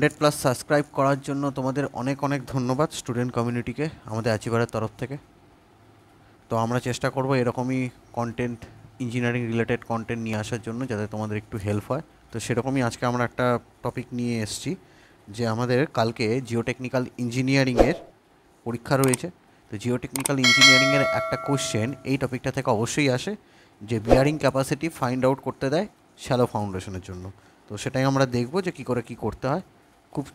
100+ subscribe করার জন্য তোমাদের অনেক অনেক ধন্যবাদ স্টুডেন্ট কমিউনিটিকে আমাদের অ্যাচিভারের তরফ থেকে। তো আমরা চেষ্টা করব এরকমই কন্টেন্ট, ইঞ্জিনিয়ারিং রিলেটেড কন্টেন্ট নিয়ে আসার জন্য, যাতে তোমাদের একটু হেল্প হয়। তো সেরকমই আজকে আমরা একটা টপিক নিয়ে এসেছি, যে আমাদের কালকে জিওটেকনিক্যাল ইঞ্জিনিয়ারিংয়ের পরীক্ষা রয়েছে। তো জিওটেকনিক্যাল ইঞ্জিনিয়ারিংয়ের একটা কোশ্চেন এই টপিকটা থেকে অবশ্যই আসে, যে বিয়ারিং ক্যাপাসিটি ফাইন্ড আউট করতে দেয় শ্যালো ফাউন্ডেশনের জন্য। তো সেটাই আমরা দেখব যে কী করে কী করতে হয়। খুব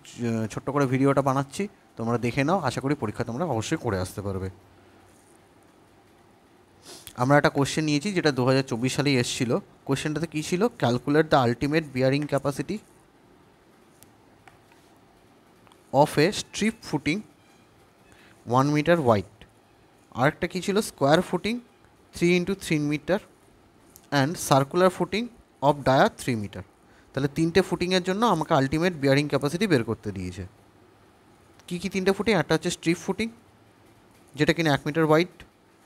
ছোট্ট করে ভিডিওটা বানাচ্ছি, তোমরা দেখে নাও, আশা করি পরীক্ষা তোমরা অবশ্যই করে আসতে পারবে। আমরা একটা কোশ্চেন নিয়েছি যেটা 2024 সালেই এসেছিলো। কোশ্চেনটাতে কী ছিল? Calculate the ultimate bearing capacity of a strip footing 1 metre wide. আরেকটা কী ছিল? Square footing 3 × 3 metre and circular footing of dia 3 metre. তাহলে তিনটে ফুটিংয়ের জন্য আমাকে আলটিমেট বিয়ারিং ক্যাপাসিটি বের করতে দিয়েছে। কী কী তিনটে ফুটিং? একটা হচ্ছে স্ট্রিপ ফুটিং, যেটা কিনা 1 মিটার ওয়াইড,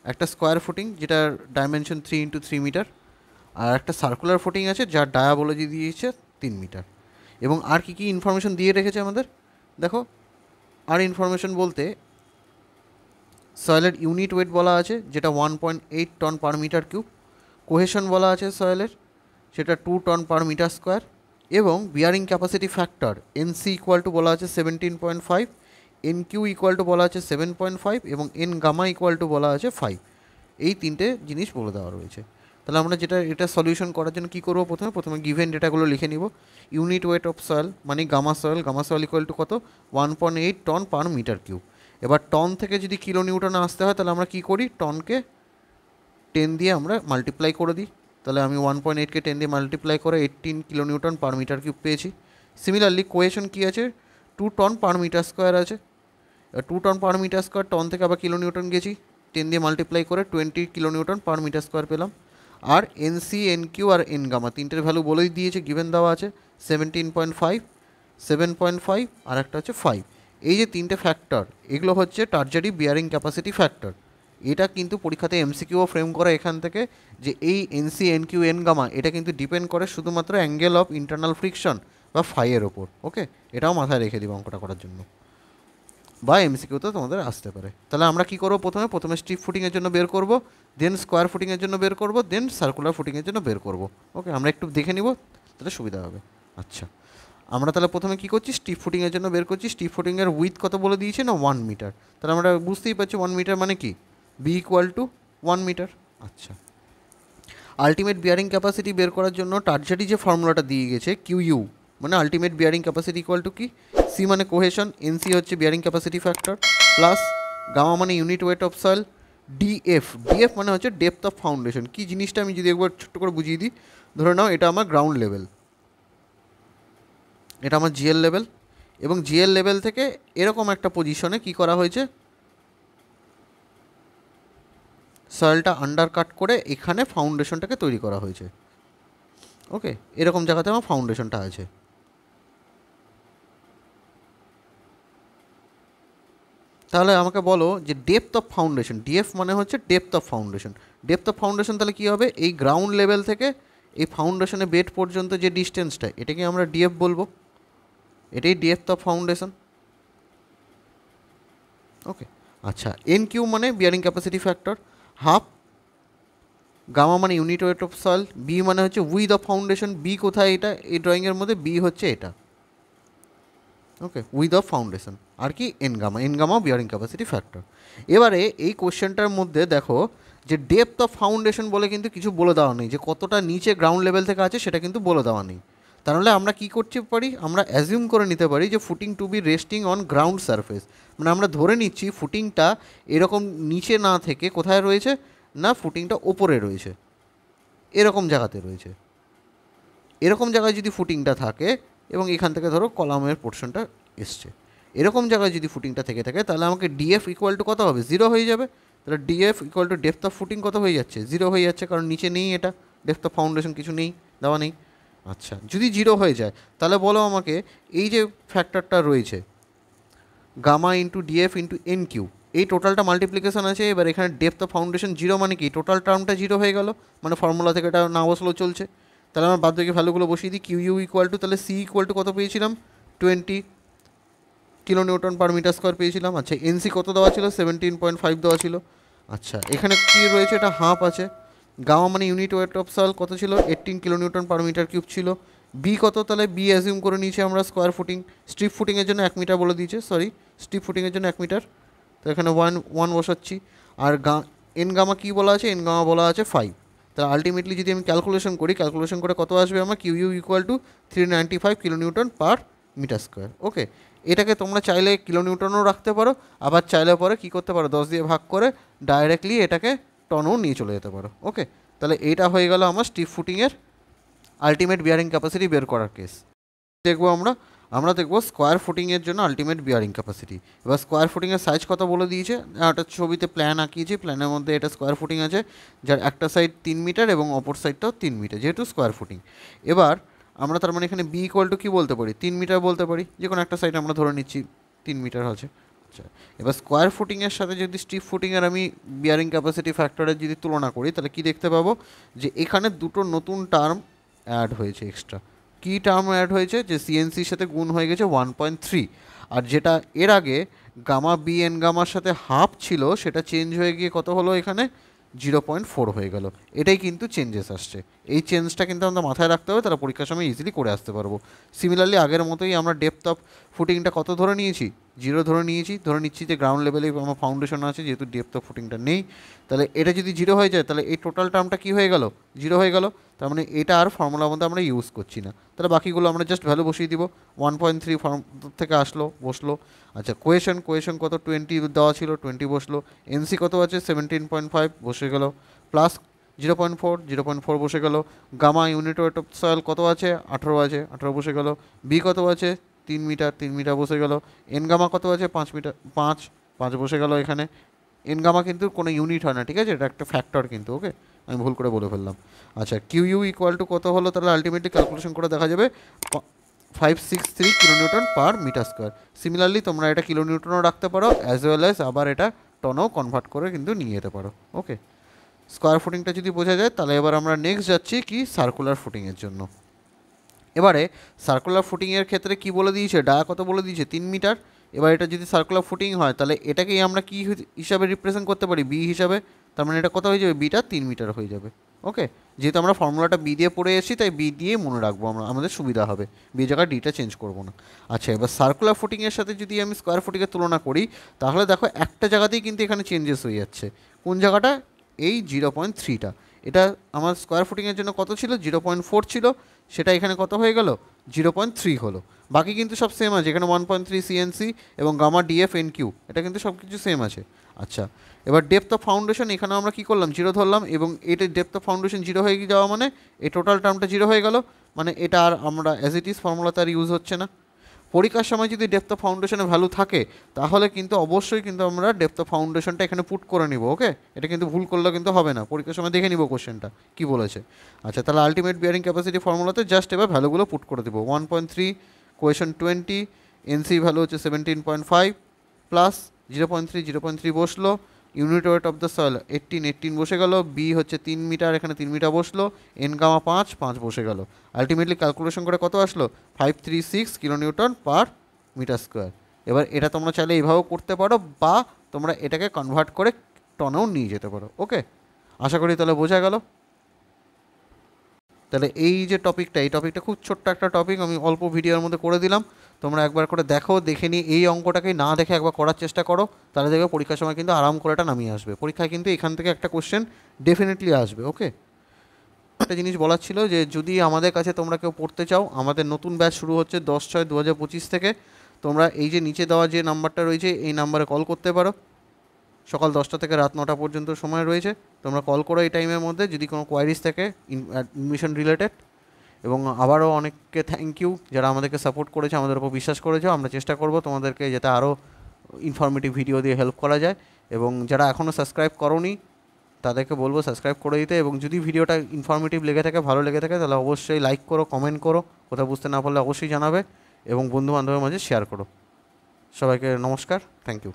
একটা স্কোয়ার ফুটিং যেটার ডাইমেনশন 3 × 3 মিটার, আর একটা সার্কুলার ফুটিং আছে যার ডায়াবলজি দিয়েছে 3 মিটার। এবং আর কী কী ইনফরমেশন দিয়ে রেখেছে আমাদের দেখো। আর ইনফরমেশন বলতে সয়েলের ইউনিট ওয়েট বলা আছে, যেটা 1.8 ton per metre cube. Cohesion বলা আছে সয়েলের, সেটা 2 টন পার মিটার স্কোয়ার। এবং bearing capacity factor N C equal to বলা আছে 17.5, এন কিউ ইকুয়াল টু বলা আছে 7.5 এবং এন গামা ইকুয়াল টু বলা আছে 5। এই তিনটে জিনিস বলে দেওয়া রয়েছে। তাহলে আমরা এটা সলিউশন করার জন্য কী করবো? প্রথমে গিভেন ডেটাগুলো লিখে নিব। ইউনিট ওয়েট অফ সয়েল মানে গামা সয়েল ইকুয়াল টু কত? 1.8 টন পার মিটার কিউব। এবার টন থেকে যদি কিলো নিউটন আসতে হয়, তাহলে আমরা কী করি? টনকে 10 দিয়ে আমরা মাল্টিপ্লাই করে দিই। তাহলে আমি 1.8কে 10 দিয়ে মাল্টিপ্লাই করে 18 kilo newton per metre cube পেয়েছি। সিমিলারলি কোয়েশন কী আছে? 2 টন পার মিটার স্কোয়ার আছে। 2 ton per metre square, ton থেকে আবার কিলো নিউটন গেছি, 10 দিয়ে মাল্টিপ্লাই করে 20 kilo newton per metre square পেলাম। আর এনসি, এন কিউ আর এন গামা তিনটের ভ্যালু বলেই দিয়েছে, গিভেন দেওয়া আছে 17.5, 7.5 আর একটা হচ্ছে 5। এই যে তিনটে ফ্যাক্টর, এগুলো হচ্ছে টারজারি বিয়ারিং ক্যাপাসিটি ফ্যাক্টর। এটা কিন্তু পরীক্ষাতে এমসিকিউও ফ্রেম করা এখান থেকে, যে এই N C, N Q, N gamma এটা কিন্তু ডিপেন্ড করে শুধুমাত্র অ্যাঙ্গেল অফ ইন্টারনাল ফ্রিকশন বা ফাইয়ের ওপর। ওকে, এটাও মাথায় রেখে দিব অঙ্কটা করার জন্য, বা এমসিকিউতে তোমাদের আসতে পারে। তাহলে আমরা কী করবো? প্রথমে স্ট্রিপ ফুটিংয়ের জন্য বের করব, দেন স্কোয়ার ফুটিংয়ের জন্য বের করব, দেন সার্কুলার ফুটিংয়ের জন্য বের করব। ওকে, আমরা একটু দেখে নিব, তাহলে সুবিধা হবে। আচ্ছা, আমরা তাহলে প্রথমে কী করছি? স্ট্রিপ ফুটিংয়ের জন্য বের করছি। স্ট্রিপ ফুটিংয়ের উইথ কত বলে দিয়েছে না? 1 মিটার। তাহলে আমরা বুঝতেই পারছি 1 মিটার মানে কি? B equal to 1 metre. আচ্ছা, আলটিমেট বিয়ারিং ক্যাপাসিটি বের করার জন্য টারজারি যে ফর্মুলাটা দিয়ে গেছে, কিউ মানে ultimate bearing capacity equal to কি? সি মানে কোহেশন, এনসি হচ্ছে bearing capacity factor, plus gamma মানে unit weight of soil, DF মানে হচ্ছে ডেপথ অফ ফাউন্ডেশন। কী জিনিসটা আমি যদি একবার ছোট্ট করে বুঝিয়ে দিই। ধরে নাও এটা আমার গ্রাউন্ড লেভেল, এটা আমার জিএল লেভেল, এবং জিএল লেভেল থেকে এরকম একটা পজিশনে কি করা হয়েছে? সয়েলটা আন্ডার কাট করে এখানে ফাউন্ডেশনটাকে তৈরি করা হয়েছে। ওকে, এরকম জায়গাতে আমার ফাউন্ডেশনটা আছে। তাহলে আমাকে বলো যে ডেপথ অফ ফাউন্ডেশন, ডিএফ মানে হচ্ছে depth of foundation. Depth of foundation তাহলে কী হবে? এই গ্রাউন্ড লেভেল থেকে এই ফাউন্ডেশনে বেড পর্যন্ত যে ডিস্টেন্সটা, এটাকে আমরা ডিএফ বলবো। এটাই ডেপথ অফ ফাউন্ডেশন। ওকে, আচ্ছা, এন কিউ মানে bearing capacity factor, half gamma মানে unit weight of soil, B মানে হচ্ছে উইথ অফ ফাউন্ডেশন। বি কোথায়? এটা এই ড্রয়িংয়ের মধ্যে বি হচ্ছে এটা। Okay, width of foundation. আর কি? N gamma bearing capacity factor. এবারে এই কোশ্চেনটার মধ্যে দেখো যে ডেপথ অফ ফাউন্ডেশন বলে কিন্তু কিছু বলে দেওয়া নেই, যে কতটা নিচে গ্রাউন্ড লেভেল থেকে আছে সেটা কিন্তু বলে দেওয়া নেই। তাহলে আমরা কী করতে পারি? আমরা অ্যাজিউম করে নিতে পারি যে footing to be resting on ground surface. মানে আমরা ধরে নিচ্ছি ফুটিংটা এরকম নিচে না থেকে কোথায় রয়েছে না, ফুটিংটা ওপরে রয়েছে, এরকম জায়গাতে রয়েছে। এরকম জায়গায় যদি ফুটিংটা থাকে এবং এখান থেকে ধরো কলামের পোর্শনটা এসছে, এরকম জায়গায় যদি ফুটিংটা থেকে থাকে, তাহলে আমাকে ডিএফ ইকুয়াল টু কত হবে? 0 হয়ে যাবে। তাহলে D F equal to depth of footing কত হয়ে যাচ্ছে? 0 হয়ে যাচ্ছে, কারণ নিচে নেই, এটা ডেপথ অফ ফাউন্ডেশন কিছু নেই, দেওয়া নেই। আচ্ছা, যদি 0 হয়ে যায়, তাহলে বলো আমাকে এই যে ফ্যাক্টরটা রয়েছে gamma into D F into N Q, এই টোটালটা মাল্টিপ্লিকেশন আছে। এবার এখানে ডেপথ অফ ফাউন্ডেশন 0 মানে কি? টোটাল টার্মটা 0 হয়ে গেল, মানে ফর্মুলা থেকে এটা না বসলেও চলছে। তাহলে আমরা বাদ বাকি ভ্যালুগুলো বসিয়ে দিই। কিউ ইউ ইকুয়াল টু, তাহলে সি ইকুয়াল টু কত পেয়েছিলাম? 20 kilo newton per metre square পেয়েছিলাম। আচ্ছা এনসি কত দেওয়া ছিল, 17.5 দেওয়া ছিল। আচ্ছা এখানে কী রয়েছে, এটা হাফ আছে। গামা মানে ইউনিট ওয়েট অফ সয়েল কত ছিল, 18 kilo newton per metre cube ছিল। বি কত, তাহলে বি অ্যাজিউম করে নিয়েছি আমরা স্কোয়ার ফুটিং, স্ট্রিপ ফুটিংয়ের জন্য 1 মিটার বলে দিয়েছে, সরি স্ট্রিপ ফুটিংয়ের জন্য 1 মিটার, তো এখানে ওয়ান বসাচ্ছি। আর এন গামা কী বলা আছে, এন গামা বলা আছে 5। তাহলে আলটিমেটলি যদি আমি ক্যালকুলেশন করি, ক্যালকুলেশন করে কত আসবে আমার, Q U equal to 395 kilo newton per metre square. Okay, এটাকে তোমরা চাইলে কিলো নিউটনও রাখতে পারো, আবার চাইলে পরে কী করতে পারো, 10 দিয়ে ভাগ করে ডাইরেক্টলি এটাকে টনও নিয়ে চলে যেতে পারো। ওকে, তাহলে এইটা হয়ে গেল আমার স্ট্রিপ ফুটিংয়ের আলটিমেট বিয়ারিং ক্যাপাসিটি বের করার কেস। দেখবো আমরা দেখবো স্কোয়ার ফুটিংয়ের জন্য আলটিমেট বিয়ারিং ক্যাপাসিটি। এবার স্কোয়ার ফুটিংয়ের সাইজ কত বলে দিয়েছে, একটা ছবিতে প্ল্যান আঁকিয়েছি, প্ল্যানের মধ্যে এটা স্কোয়ার ফুটিং আছে, যার একটা সাইড 3 মিটার এবং অপর সাইডটাও 3 মিটার, যেহেতু স্কোয়ার ফুটিং। এবার আমরা তার মানে এখানে বি ইকুয়াল টু কী বলতে পারি, 3 মিটার বলতে পারি, যে কোনো একটা সাইড আমরা ধরে নিচ্ছি 3 মিটার আছে। আচ্ছা এবার স্কোয়ার ফুটিংয়ের সাথে যদি স্ট্রিপ ফুটিংয়ের আমি বিয়ারিং ক্যাপাসিটি ফ্যাক্টরের যদি তুলনা করি, তাহলে কী দেখতে পাবো, যে এখানে দুটো নতুন টার্ম অ্যাড হয়েছে এক্সট্রা। কী টার্ম অ্যাড হয়েছে, যে সিএনসির সাথে গুণ হয়ে গেছে 1.3, আর যেটা এর আগে গামা বি এন গামার সাথে হাফ ছিল, সেটা চেঞ্জ হয়ে গিয়ে কত হলো, এখানে 0.4 হয়ে গেল। এটাই কিন্তু চেঞ্জেস আসছে, এই চেঞ্জটা কিন্তু আমরা মাথায় রাখতে হবে, তারা পরীক্ষার সময় ইজিলি করে আসতে পারবো। সিমিলারলি আগের মতোই আমরা ডেপথ অফ ফুটিংটা কত ধরে নিয়েছি, 0 ধরে নিয়েছি, ধরে নিচ্ছি যে গ্রাউন্ড লেভেলে আমার ফাউন্ডেশন আছে, যেহেতু ডেপথ অফ ফুটিংটা নেই, তাহলে এটা যদি 0 হয়ে যায়, তাহলে এই টোটাল টার্মটা কী হয়ে গেল, 0 হয়ে গেল। তার মানে এটা আর ফর্মুলার মধ্যে আমরা ইউজ করছি না, তাহলে বাকিগুলো আমরা জাস্ট ভ্যালু বসিয়ে দিব। 1.3 ফর্ম থেকে বসলো। আচ্ছা কোয়েশন কত, 20 দেওয়া ছিল, 20 বসলো। এনসি কত আছে, 17.5 বসে গেল, প্লাস 0.4 বসে গেল। Gamma unit weight of soil কত আছে, 18 আছে, 18 বসে গেল। বি কত আছে, 3 মিটার বসে গেল। এন গামা কত আছে, 5 মিটার, 5 বসে গেল এখানে। এন গামা কিন্তু কোনো ইউনিট হয় না, ঠিক আছে, এটা একটা ফ্যাক্টর কিন্তু। ওকে, আমি ভুল করে বলে ফেললাম। আচ্ছা কিউ ইউ ইকুয়াল টু কত হলো, তাহলে আলটিমেটলি ক্যালকুলেশন করে দেখা যাবে 563 kilo newton per metre square. Similarly তোমরা এটা কিলো নিউটনও রাখতে পারো, অ্যাজ ওয়েল অ্যাজ আবার এটা টনও কনভার্ট করে কিন্তু নিয়ে যেতে পারো। ওকে, স্কোয়ার ফুটিংটা যদি বোঝা যায়, তাহলে এবার আমরা নেক্সট যাচ্ছি কি, সার্কুলার ফুটিংয়ের জন্য। এবারে সার্কুলার ফুটিংয়ের ক্ষেত্রে কি বলে দিয়েছে, ডায়া কত বলে দিয়েছে, 3 মিটার। এবার এটা যদি সার্কুলার ফুটিং হয়, তাহলে এটাকেই আমরা কি হিসাবে রিপ্রেজেন্ট করতে পারি, বি হিসাবে। তার মানে এটা কত হয়ে যাবে, বিটা 3 মিটার হয়ে যাবে। ওকে, যেহেতু আমরা ফর্মুলাটা বি দিয়ে পড়ে এসেছি, তাই বি দিয়ে মনে রাখবো আমরা, আমাদের সুবিধা হবে, বি জায়গায় ডিটা চেঞ্জ করবো না। আচ্ছা এবার সার্কুলার ফুটিংয়ের সাথে যদি আমি স্কোয়ার ফুটিংয়ের তুলনা করি, তাহলে দেখো একটা জায়গাতেই কিন্তু এখানে চেঞ্জেস হয়ে যাচ্ছে। কোন জায়গাটা, এই 0.3টা। এটা আমার স্কোয়ার ফুটিংয়ের জন্য কত ছিল, 0.4 ছিল, সেটা এখানে কত হয়ে গেল, 0.3 হলো। বাকি কিন্তু সব সেম আছে, এখানে 1.3 সিএনসি এবং গামা ডিএফ এন কিউ, এটা কিন্তু সব কিছু সেম আছে। আচ্ছা এবার ডেপথ অফ ফাউন্ডেশন, এখানে আমরা কী করলাম, 0 ধরলাম, এবং এটা ডেপথ অফ ফাউন্ডেশন 0 হয়ে যাওয়া মানে এই টোটাল টার্মটা 0 হয়ে গেল, মানে এটা আর আমরা অ্যাজ ইট ইজ ফর্মুলাতে আর ইউজ হচ্ছে না। পরীক্ষার সময় যদি ডেপথ অফ ফাউন্ডেশনে ভ্যালু থাকে, তাহলে কিন্তু অবশ্যই কিন্তু আমরা ডেপথ অফ ফাউন্ডেশনটা এখানে পুট করে নিব। ওকে, এটা কিন্তু ভুল করলে কিন্তু হবে না, পরীক্ষার সময় দেখে নিব কোশ্চেনটা কী বলেছে। আচ্ছা তাহলে আলটিমেট বিয়ারিং ক্যাপাসিটি ফর্মুলাতে জাস্ট এবার ভ্যালুগুলো পুট করে দেবো। 1.3, কোয়েশন 20, এনসি ভ্যালু হচ্ছে 17.5, প্লাস 0.3 বসলো। Unit weight of the soil 18 বসে গেল। বি হচ্ছে 3 মিটার, এখানে 3 মিটার বসলো। এন গামা 5 বসে গেল। আলটিমেটলি ক্যালকুলেশন করে কত আসলো, 536 kilo newton per metre square. এবার এটা তোমরা চাইলে এইভাবেও করতে পারো, বা তোমরা এটাকে কনভার্ট করে টনেও নিয়ে যেতে পারো। ওকে, আশা করি তাহলে বোঝা গেল। তাহলে এই যে টপিকটা, এই টপিকটা খুব ছোট্ট একটা টপিক, আমি অল্প ভিডিওর মধ্যে করে দিলাম। তোমরা একবার করে দেখো, দেখে নিয়ে এই অঙ্কটাকে না দেখে একবার করার চেষ্টা করো, তাহলে দেখবে পরীক্ষার সময় কিন্তু আরাম করে এটা নামিয়ে আসবে। পরীক্ষায় কিন্তু এখান থেকে একটা কোশ্চেন ডেফিনেটলি আসবে। ওকে, একটা জিনিস বলার ছিল, যে যদি আমাদের কাছে তোমরা কেউ পড়তে চাও, আমাদের নতুন ব্যাচ শুরু হচ্ছে 10/6/2025 থেকে। তোমরা এই যে নিচে দেওয়া যে নাম্বারটা রয়েছে, এই নাম্বারে কল করতে পারো। সকাল 10টা থেকে রাত 9টা পর্যন্ত সময় রয়েছে, তোমরা কল করো এই টাইমের মধ্যে, যদি কোনো কোয়ারিজ থাকে অ্যাডমিশন রিলেটেড। এবং আবারও অনেককে থ্যাংক ইউ, যারা আমাদেরকে সাপোর্ট করেছে, আমাদের উপর বিশ্বাস করেছে। আমরা চেষ্টা করব তোমাদেরকে যাতে আরও ইনফরমেটিভ ভিডিও দিয়ে হেল্প করা যায়। এবং যারা এখনও সাবস্ক্রাইব করোনি, তাদেরকে বলবো সাবস্ক্রাইব করে দিতে। এবং যদি ভিডিওটা ইনফরমেটিভ লেগে থাকে, ভালো লেগে থাকে, তাহলে অবশ্যই লাইক করো, কমেন্ট করো, কোথাও বুঝতে না পারলে অবশ্যই জানাবে, এবং বন্ধুবান্ধবের মাঝে শেয়ার করো। সবাইকে নমস্কার, থ্যাংক ইউ।